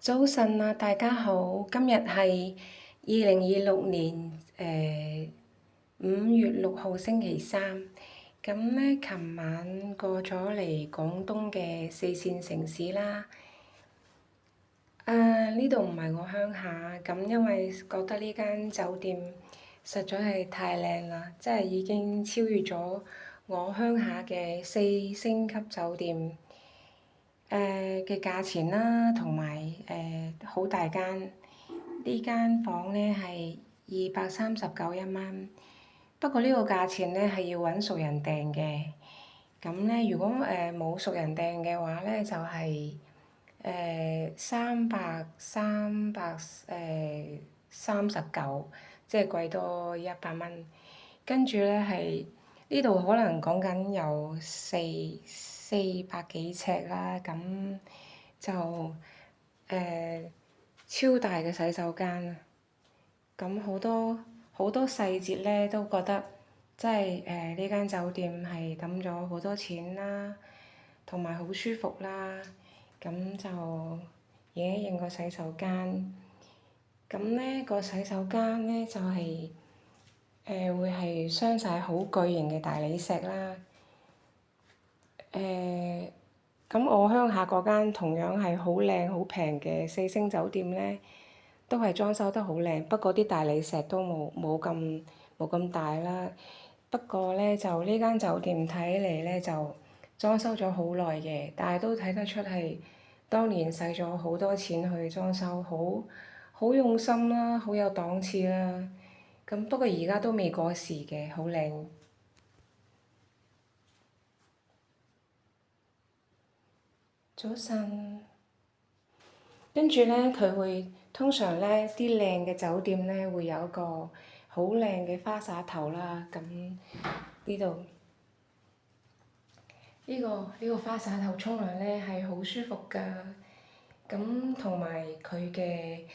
早晨啊，大家好，今日係2026年5月6號星期三。咁呢，琴晚過咗嚟廣東嘅四線城市啦。呢度唔係我鄉下，咁因為覺得呢間酒店實在係太靚啦，即係已經超越咗我鄉下嘅4星級酒店。嘅價錢啦，同埋好大間，呢間房呢係239一蚊。不過呢個價錢呢係要揾熟人訂嘅。咁呢，如果冇熟人訂嘅話呢，就係339，即係貴多100蚊。跟住呢係呢度可能講緊有400幾尺啦，咁就超大嘅洗手間啊！咁好多細節呢都覺得，即係呢間酒店係揼咗好多錢啦，同埋好舒服啦。咁就影一影個洗手間。咁呢個洗手間呢就係會係雙晒好巨型嘅大理石啦。咁我鄉下嗰間同樣係好靚好平嘅4星酒店呢，都係裝修得好靚，不過啲大理石都冇咁大啦。不過呢，就呢間酒店睇嚟呢，就裝修咗好耐嘅，但係都睇得出係當年使咗好多錢去裝修，好用心啦，好有檔次啦。咁不過而家都未過時嘅，好靚。早晨。跟住呢，佢會通常呢啲靚嘅酒店呢，會有一個好靚嘅花灑頭啦。咁呢度呢個花灑頭沖涼呢係好舒服㗎。咁同埋佢嘅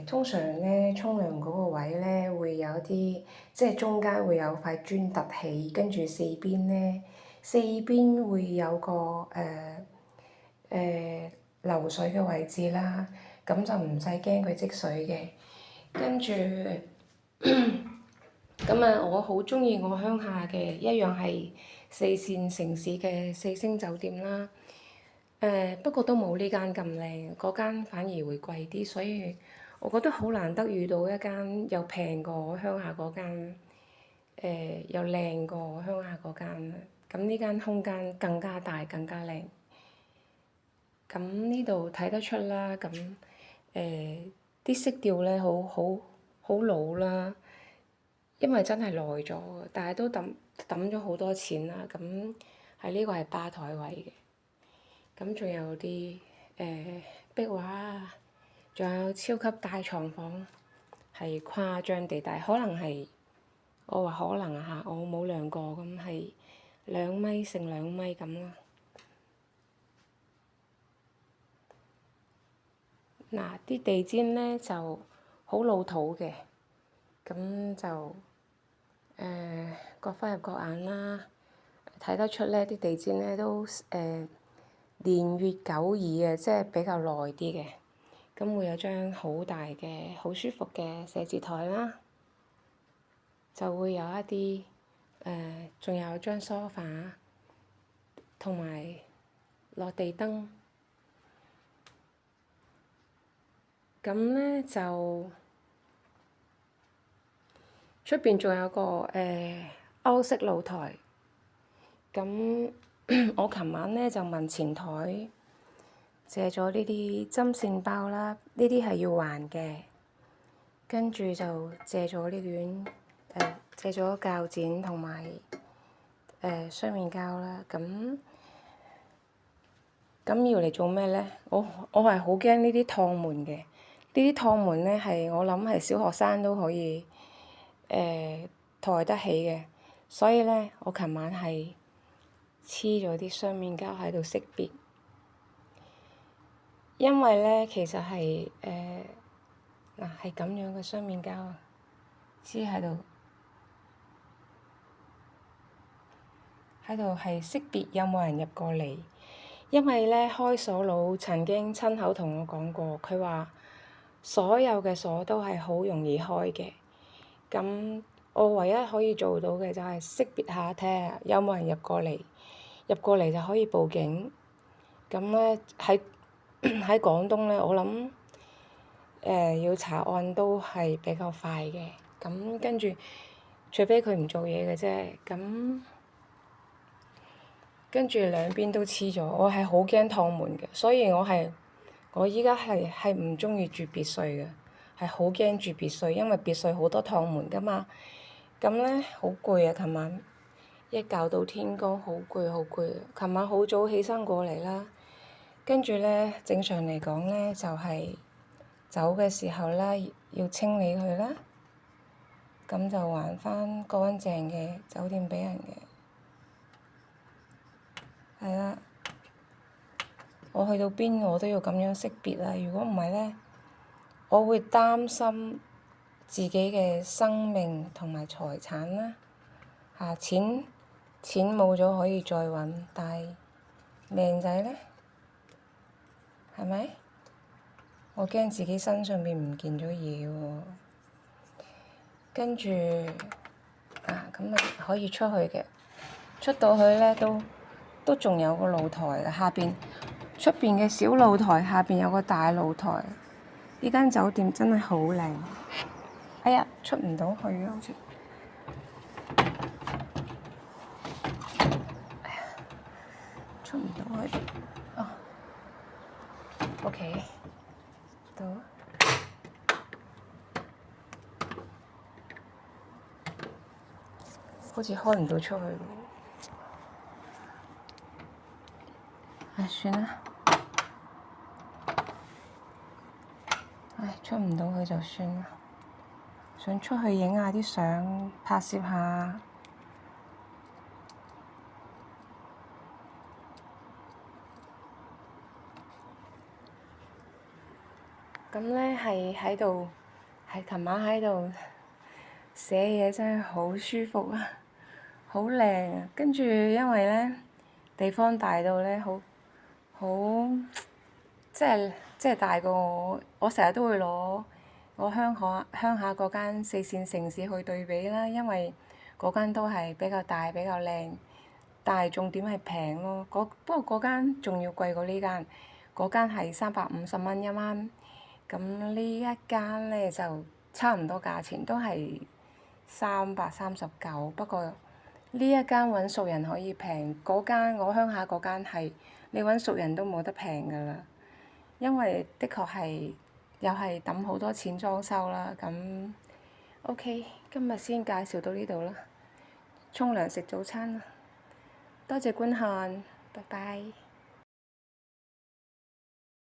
通常呢沖涼嗰個位呢，會有啲即係中間會有塊磚凸起，跟住四邊會有個流水嘅位置啦，咁就唔使驚佢積水嘅。跟住咁啊，我好中意我鄉下嘅一樣係四線城市嘅4星酒店啦。不過都冇呢間咁靚，嗰間反而會貴啲，所以我覺得好難得遇到一間又平過我鄉下嗰間，又靚過我鄉下嗰間。咁呢間空間更加大，更加靚。咁呢度睇得出啦，咁啲色調咧好老啦，因為真係耐咗，但係都揼咗好多錢啦。咁係呢個係吧台位嘅，咁仲有啲壁畫啊，仲有超級大床房，係誇張地大，可能係我話可能啊嚇，我冇量過，咁係2米乘2米咁啦。嗱，啲地氈呢就好老土嘅，咁就各花入各眼啦。睇得出呢啲地氈呢都年月久矣嘅，即係比較耐啲嘅。咁會有張好大嘅、好舒服嘅寫字台啦，就會有一啲仲有張梳化，同埋落地燈。咁呢就出邊仲有個歐式露台。咁我琴晚呢就問前台借咗呢啲針線包啦，呢啲係要還嘅。跟住就借咗呢卷借咗鉸剪同埋雙面膠啦。咁要嚟做咩呢？我係好驚呢啲趟門嘅。呢啲趟門呢係我諗係小學生都可以抬得起嘅，所以呢，我琴晚係黐咗啲雙面膠喺度識別，因為呢，其實係嗱係咁樣嘅雙面膠黐喺度係識別有冇人入過嚟。因為咧開鎖佬曾經親口同我講過，佢話所有嘅鎖都係好容易開嘅。咁我唯一可以做到嘅就係識別下睇下有冇人入過嚟，入過嚟就可以報警。咁咧喺喺廣東咧，我諗要查案都係比較快嘅。咁跟住，除非佢唔做嘢嘅啫。咁跟住兩邊都黐咗，我係好驚趟門嘅，所以我依家係唔中意住別墅嘅，係好驚住別墅，因為別墅好多趟門㗎嘛。咁咧好攰啊！琴晚一覺到天光，好攰好攰啊！琴晚好早起身過嚟啦，跟住咧正常嚟講咧就係走嘅時候啦，要清理佢啦，咁就還返乾淨嘅酒店畀人嘅。係啦，我去到邊我都要咁樣識別啊！如果唔係咧，我會擔心自己嘅生命同埋財產啦。錢冇咗可以再揾，但係命仔咧，係咪？我驚自己身上邊唔見咗嘢喎。跟住咁咪可以出去嘅，出到去咧都仲有個露台嘅，下邊出邊嘅小露台，下邊有個大露台。呢間酒店真係好靚。哎呀，出唔到去啊！好似，哎呀，出唔到去。哦，OK，到，好似開唔到出去喎。唉，算啦。唉，出唔到去就算啦。想出去影下啲相，拍攝下。咁咧係喺度，係琴晚喺度寫嘢，真係好舒服啊，好靚啊！跟住因為咧地方大到咧，好即係大過我成日都會攞我鄉下嗰間四線城市去對比啦，因為嗰間都係比較大比較靚，但係重點係平咯。不過嗰間仲要貴過呢間，嗰間係350蚊一晚。咁呢一間咧就差唔多價錢，都係339。不過呢一間揾熟人可以平，嗰間我鄉下嗰間係你揾熟人都冇得平㗎啦。因為的確係又係揼好多錢裝修啦。咁 OK，今日先介紹到呢度啦。沖涼食早餐啦，多謝觀看，拜拜。